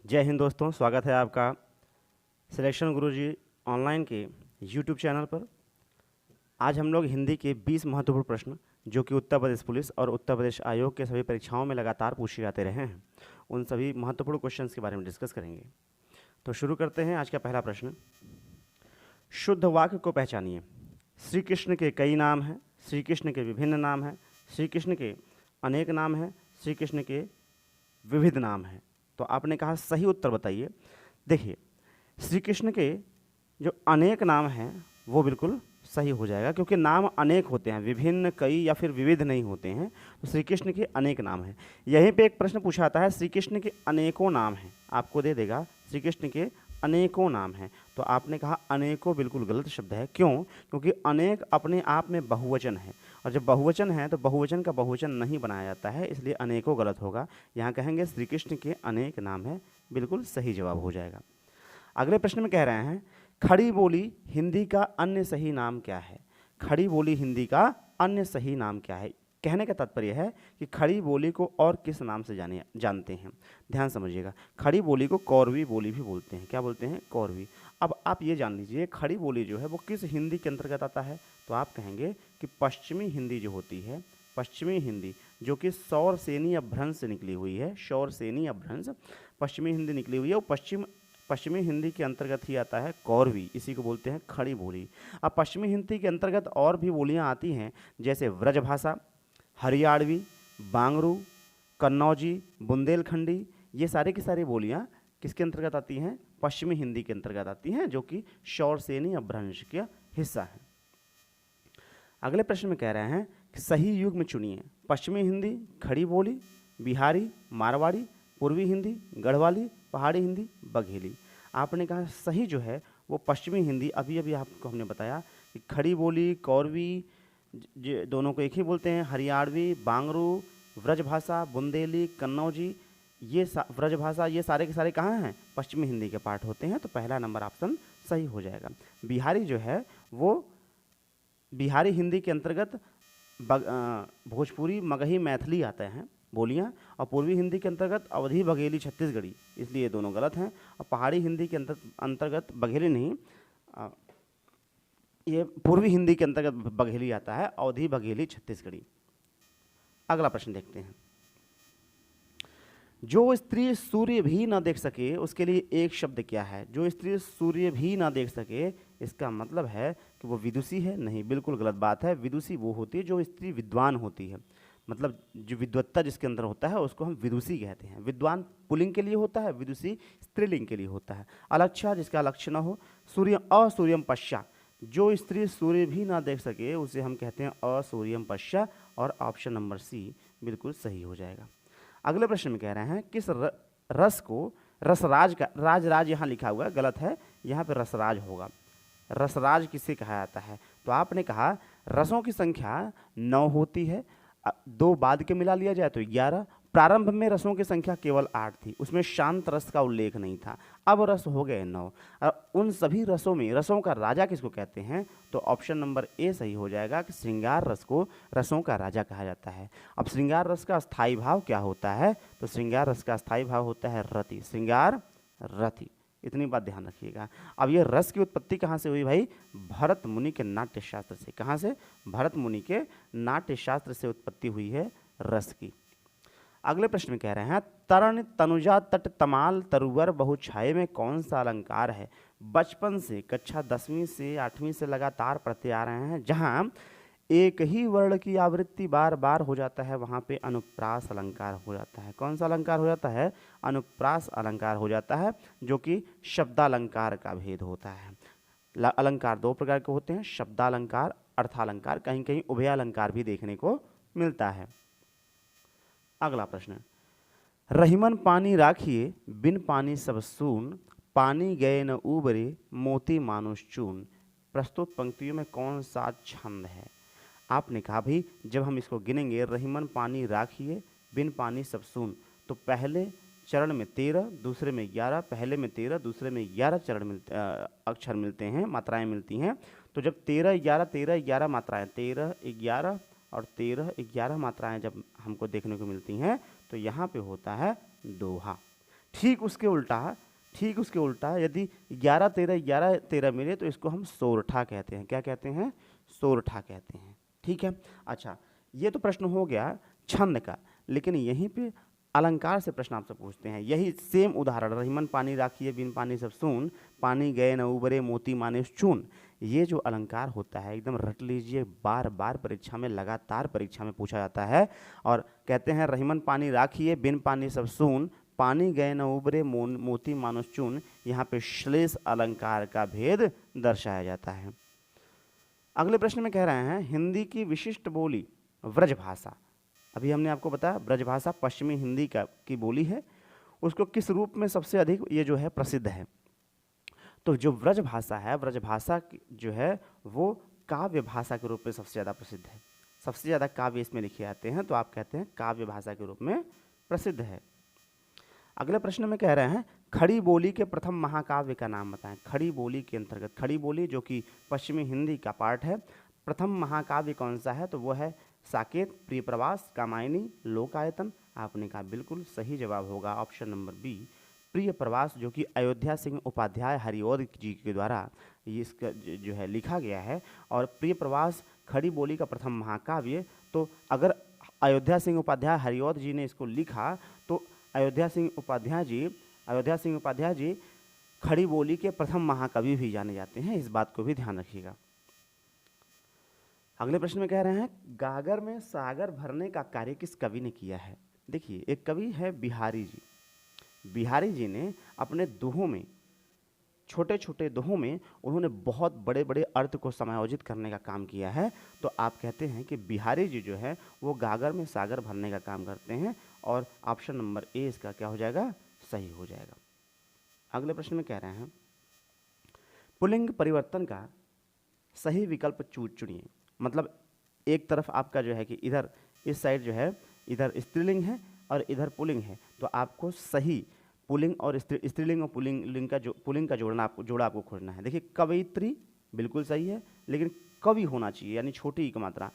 जय हिंद दोस्तों, स्वागत है आपका सिलेक्शन गुरुजी ऑनलाइन के यूट्यूब चैनल पर। आज हम लोग हिंदी के 20 महत्वपूर्ण प्रश्न जो कि उत्तर प्रदेश पुलिस और उत्तर प्रदेश आयोग के सभी परीक्षाओं में लगातार पूछे जाते रहे हैं, उन सभी महत्वपूर्ण क्वेश्चंस के बारे में डिस्कस करेंगे। तो शुरू करते हैं। आज का पहला प्रश्न, शुद्ध वाक्य को पहचानिए। श्री कृष्ण के कई नाम हैं, श्री कृष्ण के विभिन्न नाम हैं, श्री कृष्ण के अनेक नाम हैं, श्री कृष्ण के विविध नाम हैं। तो आपने कहा सही उत्तर बताइए। देखिए, श्री कृष्ण के जो अनेक नाम हैं वो बिल्कुल सही हो जाएगा, क्योंकि नाम अनेक होते हैं, विभिन्न, कई या फिर विविध नहीं होते हैं। तो श्री कृष्ण के अनेक नाम हैं। यहीं पे एक प्रश्न पूछा आता है, श्री कृष्ण के अनेकों नाम हैं, आपको दे देगा श्री कृष्ण के अनेकों नाम हैं। तो आपने कहा अनेकों बिल्कुल गलत शब्द है। क्यों? क्योंकि अनेक अपने आप में बहुवचन है, और जब बहुवचन है तो बहुवचन का बहुवचन नहीं बनाया जाता है, इसलिए अनेकों गलत होगा। यहाँ कहेंगे श्री कृष्ण के अनेक नाम है, बिल्कुल सही जवाब हो जाएगा। अगले प्रश्न में कह रहे हैं, खड़ी बोली हिंदी का अन्य सही नाम क्या है? खड़ी बोली हिंदी का अन्य सही नाम क्या है? कहने का तात्पर्य है कि खड़ी बोली को और किस नाम से जानते हैं। ध्यान समझिएगा, खड़ी बोली को कौरवी बोली भी बोलते हैं। क्या बोलते हैं? कौरवी। अब आप ये जान लीजिए, खड़ी बोली जो है वो किस हिंदी के अंतर्गत आता है? तो आप कहेंगे कि पश्चिमी हिंदी जो होती है, पश्चिमी हिंदी जो कि सौरसेनी अपभ्रंश से निकली हुई है, सौरसेनी अपभ्रंश पश्चिमी हिंदी निकली हुई है, वो पश्चिमी हिंदी के अंतर्गत ही आता है कौरवी, इसी को बोलते हैं खड़ी बोली। अब पश्चिमी हिंदी के अंतर्गत और भी बोलियां आती हैं, जैसे व्रजभाषा, हरियाणवी, बांगरू, कन्नौजी, बुंदेलखंडी। ये सारी की सारी बोलियां किसके अंतर्गत आती हैं? पश्चिमी हिंदी के अंतर्गत आती हैं, जो कि सौरसेनी अपभ्रंश का हिस्सा है। अगले प्रश्न में कह रहे हैं कि सही युग में चुनिए। पश्चिमी हिंदी खड़ी बोली, बिहारी, मारवाड़ी, पूर्वी हिंदी गढ़वाली, पहाड़ी हिंदी बघेली। आपने कहा सही जो है वो पश्चिमी हिंदी, अभी अभी आपको हमने बताया कि खड़ी बोली, कौरवी दोनों को एक ही बोलते हैं, हरियाणवी, बांगरू, व्रजभाषा, बुंदेली, कन्नौजी, ये व्रजभाषा, ये सारे के सारे कहाँ हैं? पश्चिमी हिंदी के पार्ट होते हैं। तो पहला नंबर ऑप्शन सही हो जाएगा। बिहारी जो है वो बिहारी हिंदी के अंतर्गत भोजपुरी, मगही, मैथिली आते हैं बोलियां, और पूर्वी हिंदी के अंतर्गत अवधी, बघेली, छत्तीसगढ़ी, इसलिए दोनों गलत हैं। और पहाड़ी हिंदी के अंतर्गत बघेली नहीं, ये पूर्वी हिंदी के अंतर्गत बघेली आता है, अवधी, बघेली, छत्तीसगढ़ी। अगला प्रश्न देखते हैं, जो स्त्री सूर्य भी ना देख सके उसके लिए एक शब्द क्या है? जो स्त्री सूर्य भी ना देख सके, इसका मतलब है कि वो विदुषी है? नहीं, बिल्कुल गलत बात है। विदुषी वो होती है जो स्त्री विद्वान होती है, मतलब जो विद्वत्ता जिसके अंदर होता है उसको हम विदुषी कहते हैं। विद्वान पुल्लिंग के लिए होता है, विदुषी स्त्रीलिंग के लिए होता है। अलक्षा, जिसका लक्ष्य न हो। सूर्य, असूर्यम पश्या, जो स्त्री सूर्य भी ना देख सके उसे हम कहते हैं असूर्यम पश्या, और ऑप्शन नंबर सी बिल्कुल सही हो जाएगा। अगले प्रश्न में कह रहे हैं, किस रस को रसराज का, राज यहाँ लिखा हुआ है, गलत है, यहाँ पे रसराज होगा। रसराज किसे कहा जाता है? तो आपने कहा रसों की संख्या 9 होती है, 2 बाद के मिला लिया जाए तो 11। प्रारंभ में रसों की संख्या केवल 8 थी, उसमें शांत रस का उल्लेख नहीं था, अब रस हो गए 9। और उन सभी रसों में रसों का राजा किसको कहते हैं? तो ऑप्शन नंबर ए सही हो जाएगा कि श्रृंगार रस को रसों का राजा कहा जाता है। अब श्रृंगार रस का स्थायी भाव क्या होता है? तो श्रृंगार रस का स्थायी भाव होता है रति, श्रृंगार रति, इतनी बात ध्यान रखिएगा। अब ये रस की उत्पत्ति कहाँ से हुई भाई? भरत मुनि के नाट्य शास्त्र से। कहाँ से? भरत मुनि के नाट्य शास्त्र से उत्पत्ति हुई है रस की। अगले प्रश्न में कह रहे हैं, तरण, तनुजा, तट, तमाल, तरुवर, बहुछाये में कौन सा अलंकार है? बचपन से कक्षा 10वीं से 8वीं से लगातार पढ़ते आ रहे हैं, जहां एक ही वर्ण की आवृत्ति बार बार हो जाता है वहां पे अनुप्रास अलंकार हो जाता है। कौन सा अलंकार हो जाता है? अनुप्रास अलंकार हो जाता है, जो कि शब्दालंकार का भेद होता है। अलंकार 2 प्रकार के होते हैं, शब्दालंकार, अर्थालंकार, कहीं कहीं उभयालंकार भी देखने को मिलता है। अगला प्रश्न, रहीमन पानी राखिए, बिन पानी सब सून, पानी गए न उबरे, मोती मानुष चून। प्रस्तुत पंक्तियों में कौन सा छंद है? आपने कहा भाई जब हम इसको गिनेंगे, रहीमन पानी राखिए, बिन पानी सब सून, तो पहले चरण में 13, दूसरे में 11, पहले में 13, दूसरे में 11 अक्षर मिलते हैं, मात्राएं मिलती हैं। तो जब 13 11 मात्राएं, 13 11 और 13 11 मात्राएं जब हमको देखने को मिलती हैं, तो यहाँ पे होता है दोहा। ठीक उसके उल्टा यदि 11 13 11 13 मिले तो इसको हम सोरठा कहते हैं। क्या कहते हैं? सोरठा कहते हैं। ठीक है। अच्छा, ये तो प्रश्न हो गया छंद का, लेकिन यहीं पे अलंकार से प्रश्न आपसे पूछते हैं। यही सेम उदाहरण, रहीमन पानी राखिए बिन पानी सब सून, पानी गए न उबरे मोती माने चून। ये जो अलंकार होता है एकदम रट लीजिए, बार बार परीक्षा में, लगातार परीक्षा में पूछा जाता है। और कहते हैं रहीमन पानी राखिए बिन पानी सब सून, पानी गए न उबरे मोती मानुष चून। यहाँ पे श्लेष अलंकार का भेद दर्शाया जाता है। अगले प्रश्न में कह रहे हैं हिंदी की विशिष्ट बोली व्रजभाषा। अभी हमने आपको बताया ब्रजभाषा पश्चिमी हिंदी की बोली है, उसको किस रूप में सबसे अधिक ये जो है प्रसिद्ध है। तो जो व्रजभाषा है, व्रजभाषा जो है वो काव्य भाषा के रूप में सबसे ज़्यादा प्रसिद्ध है। सबसे ज़्यादा काव्य इसमें लिखे जाते हैं, तो आप कहते हैं काव्य भाषा के रूप में प्रसिद्ध है। अगले प्रश्न में कह रहे हैं खड़ी बोली के प्रथम महाकाव्य का नाम बताएं। खड़ी बोली के अंतर्गत, खड़ी बोली जो कि पश्चिमी हिंदी का पार्ट है, प्रथम महाकाव्य कौन सा है? तो वो है साकेत, प्रिय प्रवास, कामायनी, लोकायतन। आपने कहा बिल्कुल सही जवाब होगा ऑप्शन नंबर बी, प्रिय प्रवास, जो कि अयोध्या सिंह उपाध्याय हरिऔध जी के द्वारा इसका जो है लिखा गया है। और प्रिय प्रवास खड़ी बोली का प्रथम महाकाव्य, तो अगर अयोध्या सिंह उपाध्याय हरिऔध जी ने इसको लिखा तो अयोध्या सिंह उपाध्याय जी खड़ी बोली के प्रथम महाकवि भी जाने जाते हैं। इस बात को भी ध्यान रखिएगा। अगले प्रश्न में कह रहे हैं गागर में सागर भरने का कार्य किस कवि ने किया है? देखिए, एक कवि है बिहारी जी। बिहारी जी ने अपने दोहों में, छोटे छोटे दोहों में उन्होंने बहुत बड़े बड़े अर्थ को समायोजित करने का काम किया है। तो आप कहते हैं कि बिहारी जी जो है वो गागर में सागर भरने का काम करते हैं, और ऑप्शन नंबर ए इसका क्या हो जाएगा? सही हो जाएगा। अगले प्रश्न में कह रहे हैं पुल्लिंग परिवर्तन का सही विकल्प चुनिए। मतलब एक तरफ आपका जो है कि इधर इस साइड जो है इधर स्त्रीलिंग है और इधर पुल्लिंग है, तो आपको सही पुल्लिंग और स्त्रीलिंग और पुल्लिंग का जोड़ा आपको खोजना है। देखिए, कवयित्री बिल्कुल सही है, लेकिन कवि होना चाहिए, यानी छोटी की मात्रा,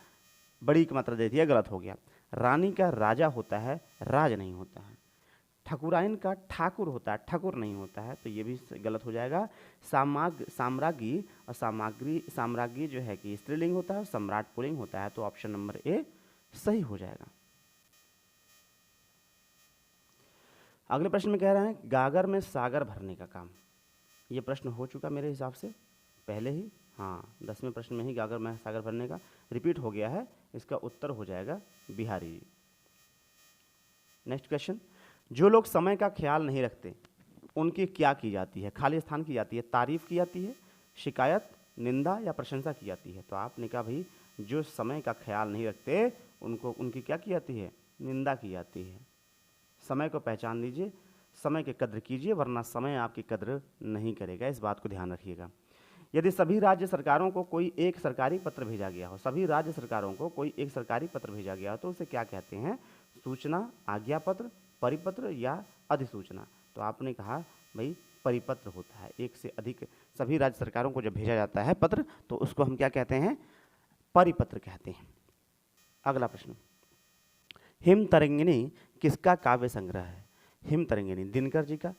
बड़ी की मात्रा दे दिया, गलत हो गया। रानी का राजा होता है, राज नहीं होता है। ठकुराइन का ठाकुर होता है, ठकुर नहीं होता है, तो ये भी गलत हो जाएगा। साम्राज्ञी और साम्राज्ञी जो है कि स्त्रीलिंग होता है, सम्राट पुल्लिंग होता है, तो ऑप्शन नंबर ए सही हो जाएगा। अगले प्रश्न में कह रहे हैं गागर में सागर भरने का काम। ये प्रश्न हो चुका मेरे हिसाब से पहले ही, हाँ 10वें प्रश्न में ही गागर में सागर भरने का रिपीट हो गया है। इसका उत्तर हो जाएगा बिहारी जी। नेक्स्ट क्वेश्चन, जो लोग समय का ख्याल नहीं रखते उनकी क्या की जाती है? खाली स्थान की जाती है, तारीफ की जाती है, शिकायत, निंदा या प्रशंसा की जाती है? तो आपने कहा भाई जो समय का ख्याल नहीं रखते उनकी क्या की जाती है? निंदा की जाती है। समय को पहचान लीजिए, समय की कद्र कीजिए, वरना समय आपकी कद्र नहीं करेगा। इस बात को ध्यान रखिएगा। यदि सभी राज्य सरकारों को कोई एक सरकारी पत्र भेजा गया हो, सभी राज्य सरकारों को कोई एक सरकारी पत्र भेजा गया हो, तो उसे क्या कहते हैं? सूचना, आज्ञा पत्र, परिपत्र या अधिसूचना? तो आपने कहा भाई परिपत्र होता है। एक से अधिक सभी राज्य सरकारों को जब भेजा जाता है पत्र, तो उसको हम क्या कहते हैं? परिपत्र कहते हैं। अगला प्रश्न, हिम तरंगिणी किसका काव्य संग्रह है? हिम तरंगिणी दिनकर जी का,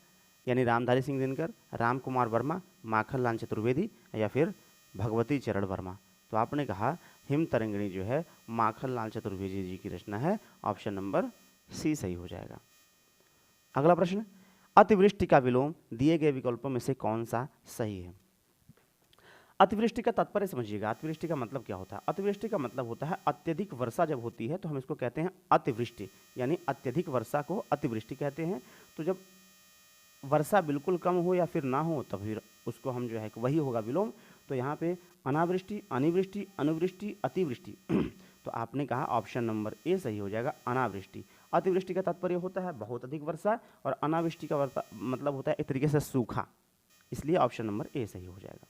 यानी रामधारी सिंह दिनकर, राम कुमार वर्मा, माखनलाल चतुर्वेदी या फिर भगवती चरण वर्मा? तो आपने कहा हिम तरंगिणी जो है माखनलाल चतुर्वेदी जी की रचना है। ऑप्शन नंबर सी सही हो जाएगा। अगला प्रश्न, अतिवृष्टि का विलोम दिए गए विकल्पों में से कौन सा सही है? अतिवृष्टि का तात्पर्य समझिएगा। अतिवृष्टि का मतलब क्या होता है? अतिवृष्टि का मतलब होता है अत्यधिक वर्षा जब होती है तो हम इसको कहते हैं अतिवृष्टि, यानी अत्यधिक वर्षा को अतिवृष्टि कहते हैं। तो जब वर्षा बिल्कुल कम हो या फिर ना हो, तो फिर उसको हम जो है वही होगा विलोम। तो यहाँ पे अनावृष्टि, अनिवृष्टि, अनुवृष्टि, अतिवृष्टि तो आपने कहा ऑप्शन नंबर ए सही हो जाएगा, अनावृष्टि। अतिवृष्टि का तात्पर्य होता है बहुत अधिक वर्षा, और अनावृष्टि का मतलब होता है एक तरीके से सूखा, इसलिए ऑप्शन नंबर ए सही हो जाएगा।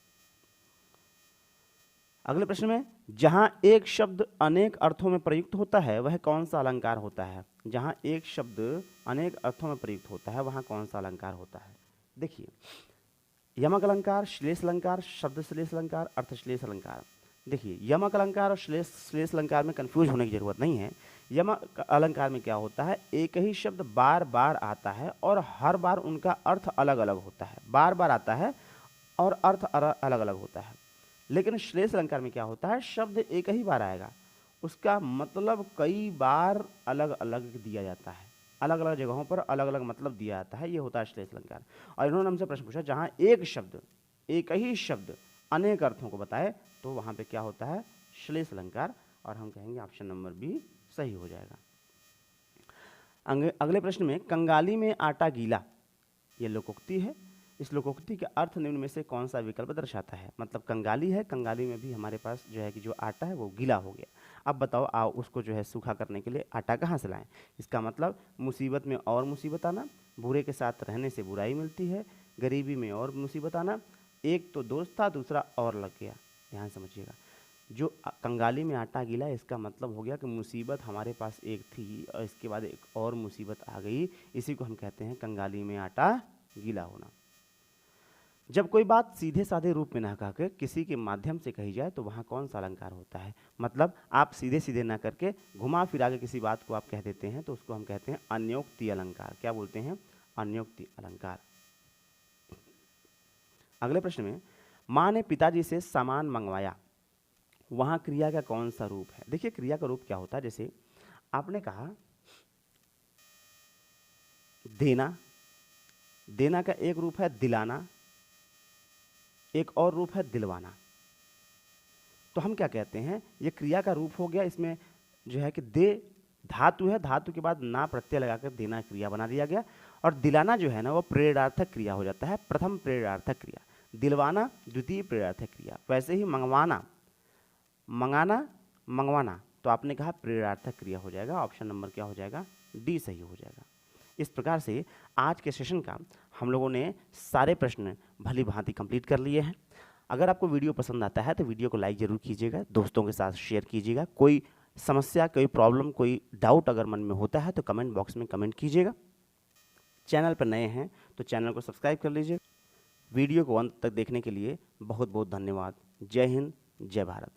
अगले प्रश्न में, जहां एक शब्द अनेक अर्थों में प्रयुक्त होता है वह कौन सा अलंकार होता है? जहां एक शब्द अनेक अर्थों में प्रयुक्त होता है वहां कौन सा अलंकार होता है? देखिए, यमक अलंकार, श्लेष अलंकार, शब्द श्लेष अलंकार, अर्थ श्लेष अलंकार। देखिए, यमक अलंकार और श्लेष अलंकार में कंफ्यूज होने की जरूरत नहीं है। यमक अलंकार में क्या होता है, एक ही शब्द बार बार आता है और हर बार उनका अर्थ अलग अलग होता है, बार बार आता है और अर्थ अलग अलग होता है। लेकिन श्लेष अलंकार में क्या होता है, शब्द एक ही बार आएगा, उसका मतलब कई बार अलग अलग दिया जाता है, अलग अलग जगहों पर अलग अलग मतलब दिया जाता है, ये होता है श्लेष अलंकार। और इन्होंने हमसे प्रश्न पूछा जहाँ एक शब्द, एक ही शब्द अनेक अर्थों को बताए, तो वहाँ पे क्या होता है, श्लेष अलंकार। और हम कहेंगे ऑप्शन नंबर बी सही हो जाएगा। अगले प्रश्न में, कंगाली में आटा गीला, ये लोकोक्ति है। इस लोकोक्ति के अर्थ निम्न में से कौन सा विकल्प दर्शाता है। मतलब कंगाली है, कंगाली में भी हमारे पास जो है कि जो आटा है वो गीला हो गया। अब बताओ, आओ उसको जो है सूखा करने के लिए आटा कहाँ से लाएं। इसका मतलब मुसीबत में और मुसीबत आना, बुरे के साथ रहने से बुराई मिलती है, गरीबी में और मुसीबत आना, एक तो दोस्त था दूसरा और लग गया। ध्यान समझिएगा, जो कंगाली में आटा गीला, इसका मतलब हो गया कि मुसीबत हमारे पास एक थी और इसके बाद एक और मुसीबत आ गई, इसी को हम कहते हैं कंगाली में आटा गीला होना। जब कोई बात सीधे साधे रूप में ना कहकर किसी के माध्यम से कही जाए तो वहाँ कौन सा अलंकार होता है। मतलब आप सीधे सीधे ना करके घुमा फिरा के किसी बात को आप कह देते हैं तो उसको हम कहते हैं अन्योक्ति अलंकार। क्या बोलते हैं, अन्योक्ति अलंकार। अगले प्रश्न में, माँ ने पिताजी से सामान मंगवाया, वहाँ क्रिया का कौन सा रूप है। देखिए, क्रिया का रूप क्या होता है, जैसे आपने कहा देना, देना का एक रूप है दिलाना, एक और रूप है दिलवाना। तो हम क्या कहते हैं, ये क्रिया का रूप हो गया। इसमें जो है कि दे धातु है, धातु के बाद ना प्रत्यय लगाकर देना क्रिया बना दिया गया। और दिलाना जो है ना वो प्रेरणार्थक क्रिया हो जाता है, प्रथम प्रेरणार्थक क्रिया। दिलवाना द्वितीय प्रेरणार्थक क्रिया। वैसे ही मंगवाना, मंगाना, मंगवाना, तो आपने कहा प्रेरणार्थक क्रिया हो जाएगा। ऑप्शन नंबर क्या हो जाएगा, डी सही हो जाएगा। इस प्रकार से आज के सेशन का हम लोगों ने सारे प्रश्न भली भांति कंप्लीट कर लिए हैं। अगर आपको वीडियो पसंद आता है तो वीडियो को लाइक ज़रूर कीजिएगा, दोस्तों के साथ शेयर कीजिएगा। कोई समस्या, कोई प्रॉब्लम, कोई डाउट अगर मन में होता है तो कमेंट बॉक्स में कमेंट कीजिएगा। चैनल पर नए हैं तो चैनल को सब्सक्राइब कर लीजिए। वीडियो को अंत तक देखने के लिए बहुत बहुत धन्यवाद। जय हिंद, जय भारत।